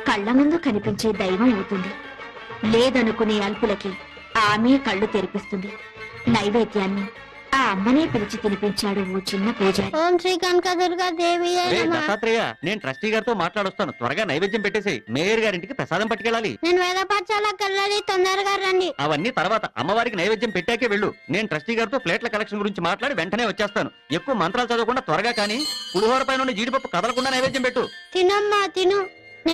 కళ్ళ ముందు కనిపించే దైవం అవుతుంది. లేదనుకునే అల్పులకి ఆమె కళ్ళు తెరిపిస్తుంది. నైవేద్యాన్ని ఆ అమ్మనే పిలిచి తినిపించాడు ఓ చిన్న పూజారి. ఓం శ్రీ కనకదుర్గా దేవి దత్తాత్రేయ, నేను ట్రస్టీ గారితో మాట్లాడొస్తాను. త్వరగా నైవేద్యం పెట్టేసి మేయర్ గారింటికి ప్రసాదం పట్టుకెళ్ళాలి. నేను వేద పాఠశాలకు వెళ్ళాలి, తొందరగా రండి. అవన్నీ తర్వాత, అమ్మవారికి నైవేద్యం పెట్టాకే వెళ్ళు. నేను ట్రస్టీ గారితో ప్లేట్ల కలెక్షన్ గురించి మాట్లాడి వెంటనే వచ్చేస్తాను. ఎక్కువ మంత్రాలు చదవకుండా త్వరగా కానీ పులిహోర పైన జీడిపప్పు కదలకుండా నైవేద్యం పెట్టు. తినమ్మా తిను.